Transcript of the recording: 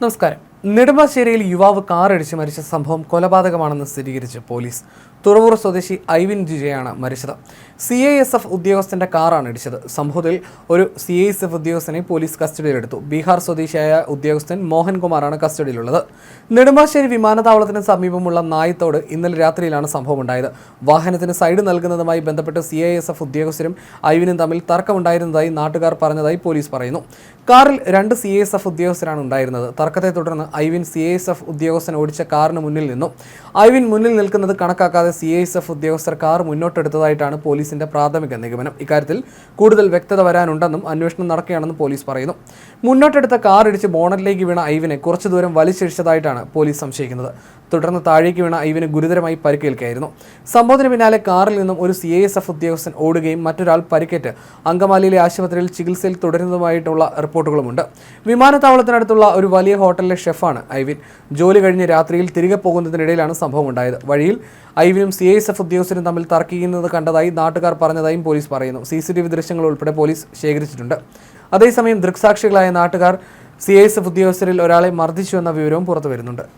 നമസ്കാരം. നെടുമ്പാശ്ശേരിയിൽ യുവാവ് കാറിടിച്ച് മരിച്ച സംഭവം കൊലപാതകമാണെന്ന് സ്ഥിരീകരിച്ച് പോലീസ്. തുറവൂർ സ്വദേശി ഐവിൻ ജിജയാണ് മരിച്ചത്. CISF ഉദ്യോഗസ്ഥന്റെ കാറാണ് ഇടിച്ചത്. സംഭവത്തിൽ ഒരു CISF ഉദ്യോഗസ്ഥനെ പോലീസ് കസ്റ്റഡിയിലെടുത്തു. ബീഹാർ സ്വദേശിയായ ഉദ്യോഗസ്ഥൻ മോഹൻകുമാറാണ് കസ്റ്റഡിയിലുള്ളത്. നെടുമ്പാശ്ശേരി വിമാനത്താവളത്തിന് സമീപമുള്ള നായത്തോട് ഇന്നലെ രാത്രിയിലാണ് സംഭവമുണ്ടായത്. വാഹനത്തിന് സൈഡ് നൽകുന്നതുമായി ബന്ധപ്പെട്ട് CISF ഉദ്യോഗസ്ഥരും ഐവിനും തമ്മിൽ തർക്കമുണ്ടായിരുന്നതായി നാട്ടുകാർ പറഞ്ഞതായി പോലീസ് പറയുന്നു. കാറിൽ 2 CISF ഉദ്യോഗസ്ഥരാണ് ഉണ്ടായിരുന്നത്. തർക്കത്തെ തുടർന്ന് ഐവിൻ CISF ഉദ്യോഗസ്ഥൻ ഓടിച്ച കാറിന് മുന്നിൽ നിന്നു. ഐവിൻ മുന്നിൽ നിൽക്കുന്നത് കണക്കാക്കാതെ CISF ഉദ്യോഗസ്ഥർ കാർ മുന്നോട്ടെടുത്തതായിട്ടാണ് പോലീസിന്റെ പ്രാഥമിക നിഗമനം. ഇക്കാര്യത്തിൽ കൂടുതൽ വ്യക്തത വരാനുണ്ടെന്നും അന്വേഷണം നടക്കുകയാണെന്നും പോലീസ് പറയുന്നു. മുന്നോട്ടെടുത്ത കാർ ഇടിച്ച് ബോണറ്റിലേക്ക് വീണ ഐവിനെ കുറച്ചു ദൂരം വലിച്ചിടിച്ചതായിട്ടാണ് പോലീസ് സംശയിക്കുന്നത്. തുടർന്ന് താഴേക്ക് വീണ ഐവിന് ഗുരുതരമായി പരിക്കേൽക്കുകയായിരുന്നു. സംഭവത്തിന് പിന്നാലെ കാറിൽ നിന്നും ഒരു CISF ഉദ്യോഗസ്ഥൻ ഓടുകയും മറ്റൊരാൾ പരിക്കേറ്റ് അങ്കമാലിയിലെ ആശുപത്രിയിൽ ചികിത്സയിൽ തുടരുന്നതുമായിട്ടുള്ള റിപ്പോർട്ടുകളുമുണ്ട്. വിമാനത്താവളത്തിനടുത്തുള്ള ഒരു വലിയ ഹോട്ടലിലെ ഷെഫാണ് ഐവിൻ. ജോലി കഴിഞ്ഞ് രാത്രിയിൽ തിരികെ പോകുന്നതിനിടയിലാണ് സംഭവം ഉണ്ടായത്. വഴിയിൽ ഐവിനും CISF ഉദ്യോഗസ്ഥരും തമ്മിൽ തർക്കിക്കുന്നത് കണ്ടതായി നാട്ടുകാർ പറഞ്ഞതായും പോലീസ് പറയുന്നു. CCTV ദൃശ്യങ്ങൾ ഉൾപ്പെടെ പോലീസ് ശേഖരിച്ചിട്ടുണ്ട്. അതേസമയം ദൃക്സാക്ഷികളായ നാട്ടുകാർ CISF ഉദ്യോഗസ്ഥരിൽ ഒരാളെ മർദ്ദിച്ചുവെന്ന വിവരവും പുറത്തുവരുന്നുണ്ട്.